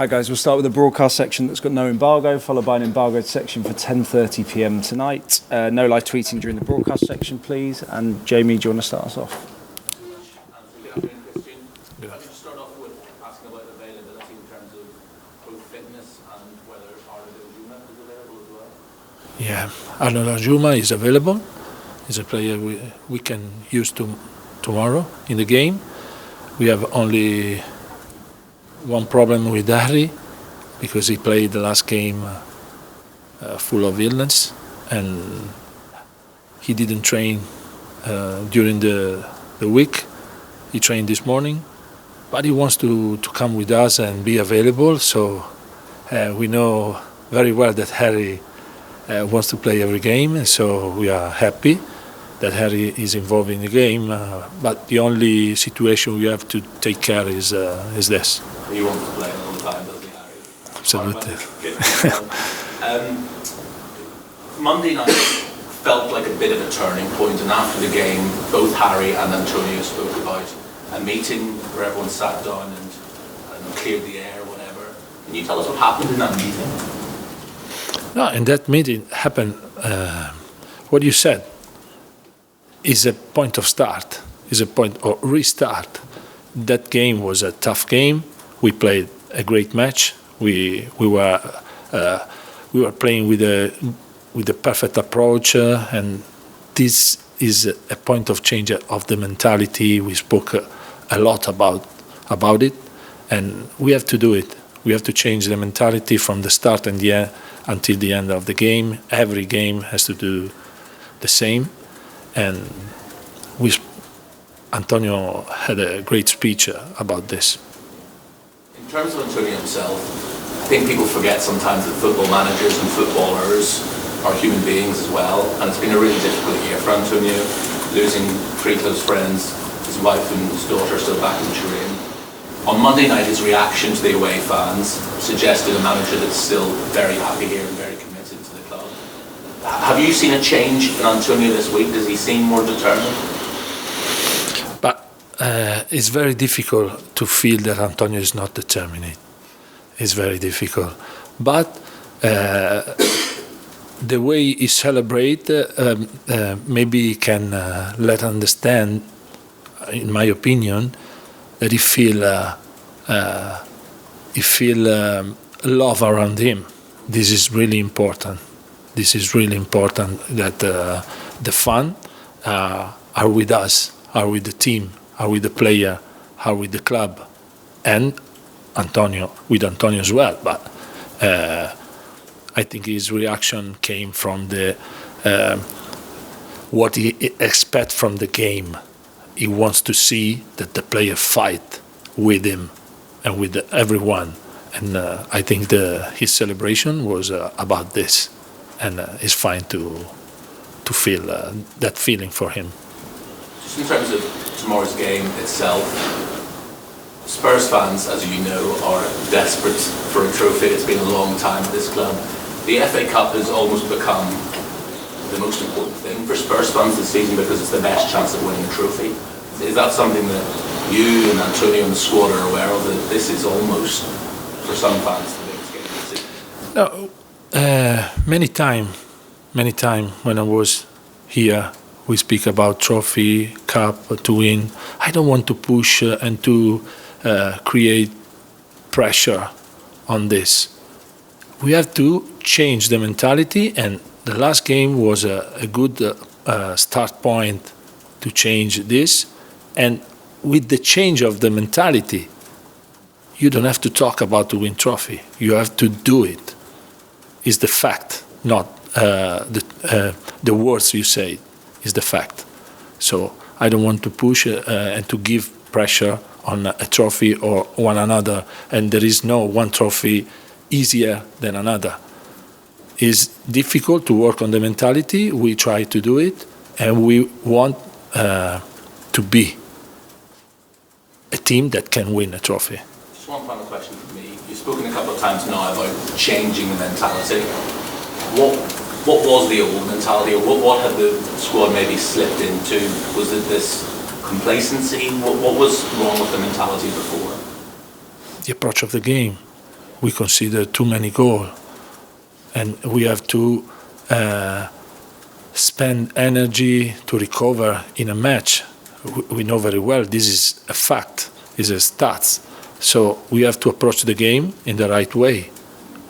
Hi guys, we'll start with the broadcast section that's got no embargo, followed by an embargoed section for 10:30 p.m. tonight. No live tweeting during the broadcast section, please. And Jamie, do you want to start us off? Good afternoon, Cristian. Let me just start off with asking about availability in terms of both fitness and whether Danjuma is available as well. Yeah, Danjuma is available. He's a player we can use tomorrow in the game. We have only one problem with Harry, because he played the last game full of illness, and he didn't train during the week. He trained this morning, but he wants to come with us and be available. So we know very well that Harry wants to play every game, and so we are happy that Harry is involved in the game. But the only situation we have to take care is this. He wants to play all the time, doesn't he, Harry? Absolutely. Monday night felt like a bit of a turning point, and after the game, both Harry and Antonio spoke about a meeting where everyone sat down and cleared the air, whatever. Can you tell us what happened in that meeting? No, in that meeting happened what you said is a point of start, is a point of restart. That game was a tough game. We played a great match. We were playing with a perfect approach, and this is a point of change of the mentality. We spoke a lot about it, and we have to do it. We have to change the mentality from the start and the end until the end of the game. Every game has to do the same, and Antonio had a great speech about this. In terms of Antonio himself, I think people forget sometimes that football managers and footballers are human beings as well, and it's been a really difficult year for Antonio, losing three close friends, his wife and his daughter still back in Turin. On Monday night, his reaction to the away fans suggested a manager that's still very happy here and very committed to the club. Have you seen a change in Antonio this week? Does he seem more determined? But it's very difficult to feel that Antonio is not determined. It's very difficult. But the way he celebrates maybe can let understand, in my opinion, that he feel love around him. This is really important. This is really important that the fans are with us, are with the team, are with the player, are with the club, and with Antonio as well. But I think his reaction came from what he expects from the game. He wants to see that the player fight with him and with everyone. And I think his celebration was about this. And it's fine to feel that feeling for him. Just in terms of tomorrow's game itself, Spurs fans, as you know, are desperate for a trophy. It's been a long time at this club. The FA Cup has almost become the most important thing for Spurs fans this season because it's the best chance of winning a trophy. Is that something that you and Antonio and the squad are aware of, that this is almost, for some fans, the biggest game of the season? No, many time when I was here, we speak about trophy, cup to win. I don't want to push and to create pressure on this. We have to change the mentality, and the last game was a good start point to change this. And with the change of the mentality, you don't have to talk about to win trophy. You have to do it. It's the fact, not the words you say. Is the fact. So I don't want to push and to give pressure on a trophy or one another, and there is no one trophy easier than another. It's difficult to work on the mentality. We try to do it, and we want to be a team that can win a trophy. Just one final question for me. You've spoken a couple of times now about changing the mentality. What was the old mentality, or what had the squad maybe slipped into? Was it this complacency? What was wrong with the mentality before? The approach of the game. we consider too many goals, and we have to spend energy to recover in a match. We know very well this is a fact, is a stats. So we have to approach the game in the right way.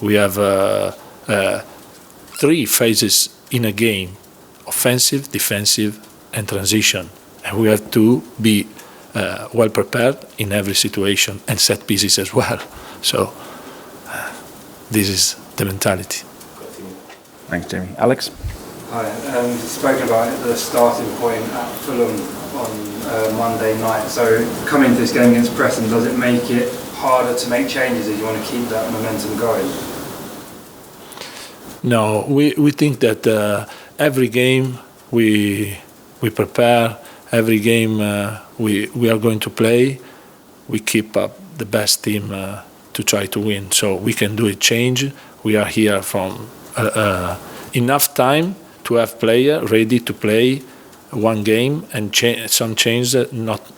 We have 3 phases in a game: offensive, defensive, and transition. And we have to be well prepared in every situation, and set pieces as well. So this is the mentality. Thanks, Jamie. Alex? Hi. Spoken about the starting point at Fulham on Monday night. So coming to this game against Preston, does it make it harder to make changes if you want to keep that momentum going? No, we think that every game we prepare, every game we are going to play, we keep up the best team to try to win. So we can do a change. We are here from enough time to have player ready to play one game, and some changes.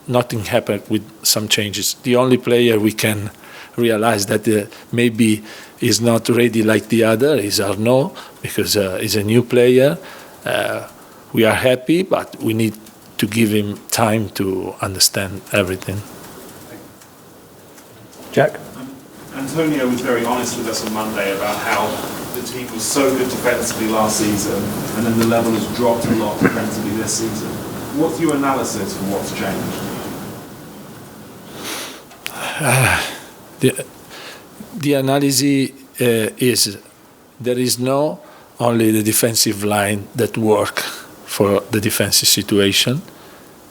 Nothing happened with some changes. The only player we can realize that maybe is not ready like the other is Arnaud, because he's a new player. We are happy, but we need to give him time to understand everything. Jack? Antonio was very honest with us on Monday about how the team was so good defensively last season, and then the level has dropped a lot defensively this season. What's your analysis for what's changed? The analysis is there is no only the defensive line that work for the defensive situation.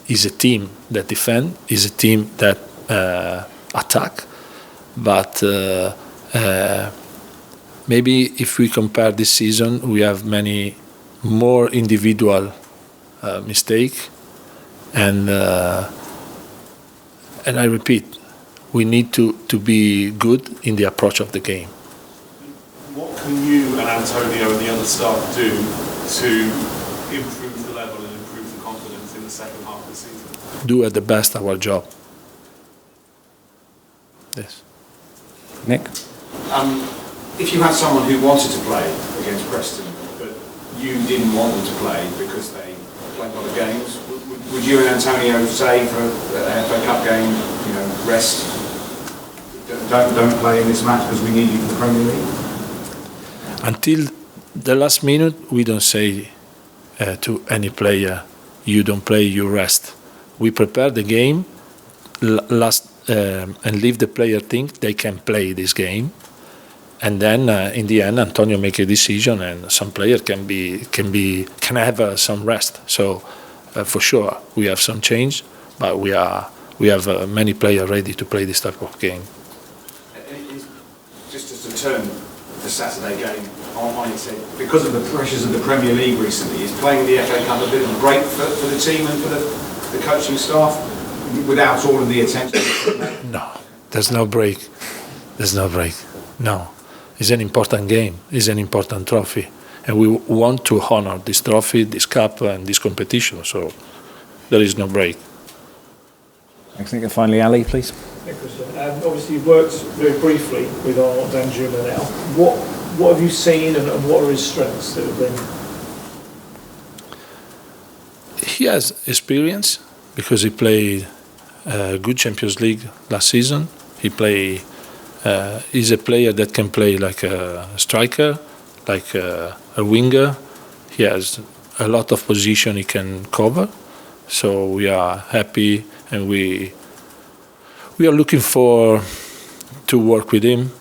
Is a team that defend, is a team that attack. But maybe if we compare this season, we have many more individual mistake, and I repeat, we need to be good in the approach of the game. What can you and Antonio and the other staff do to improve the level and improve the confidence in the second half of the season? Do at the best our job. Yes. Nick? If you had someone who wanted to play against Preston, but you didn't want them to play because they played a lot of games, would you and Antonio say for a FA Cup game, rest, don't play in this match because we need you for the Premier League? Until the last minute, we don't say to any player, you don't play, you rest. We prepare the game and leave the player think they can play this game, and then in the end Antonio make a decision, and some player can have some rest. So for sure we have some change, but we have many players ready to play this type of game. Just to turn the Saturday game on its head, because of the pressures of the Premier League recently, is playing the FA Cup a bit of a break for the team and for the coaching staff, without all of the attention? No, there's no break. No, it's an important game. It's an important trophy, and we want to honor this trophy, this cup, and this competition. So there is no break. Thanks, Nick. And finally, Ali, please. Yeah, Christian. Obviously, you've worked very briefly with our Danjuma now. What have you seen, and what are his strengths that have been? He has experience because he played good Champions League last season. He's a player that can play like a striker, like a winger. He has a lot of position he can cover. So we are happy, and we are looking to work with him.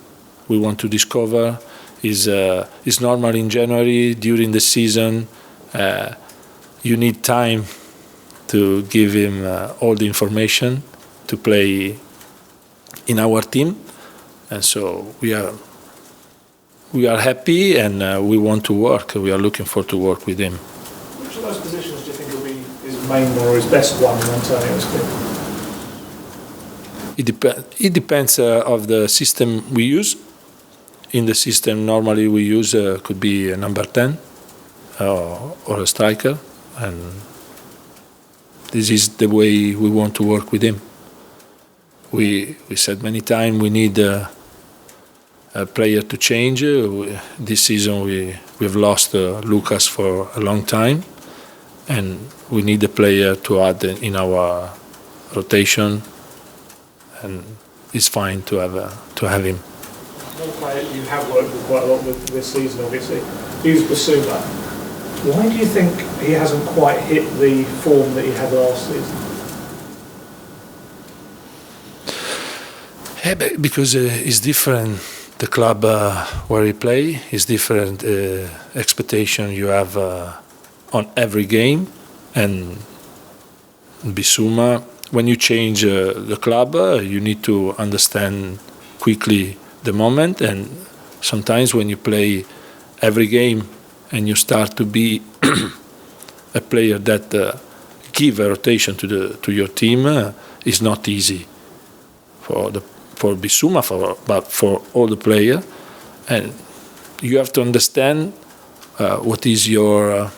We want to discover. Is normal in January during the season. You need time to give him all the information to play in our team, and so we are happy, and we want to work. We are looking forward to work with him. Which of those positions do you think will be his main or his best one in Antonio's team? It depends of the system we use. In the system normally we use could be a number 10 or a striker, and this is the way we want to work with him. We said many times we need player to change. This season we've lost Lucas for a long time, and we need a player to add in our rotation, and it's fine to have him. One player you have worked with quite a lot with this season, obviously, is Bissouma. Why do you think he hasn't quite hit the form that he had last season? Yeah, because it's different. The club where he play is different. Expectation you have on every game, and Bissouma, when you change the club, you need to understand quickly the moment, and sometimes when you play every game and you start to be a player that give a rotation to your team, is not easy for Bissouma, but for all the players, and you have to understand what is your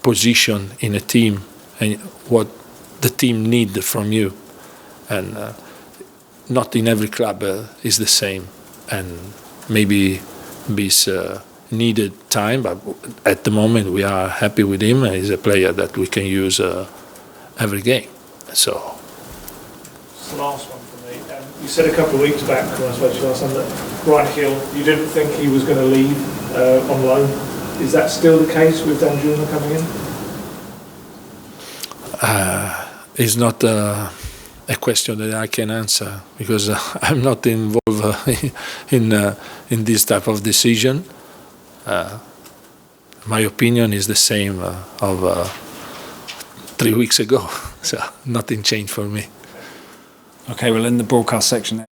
position in a team and what the team need from you, and not in every club is the same, and maybe this needed time, but at the moment we are happy with him. He's a player that we can use every game. So It's the last one for me. You said a couple of weeks back when I spoke to you last time that Bryan Gil, you didn't think he was going to leave on loan. Is that still the case with Danjuma coming in? It's not a question that I can answer, because I'm not involved in this type of decision. My opinion is the same of 3 weeks ago, so nothing changed for me. Okay, well, in the broadcast section.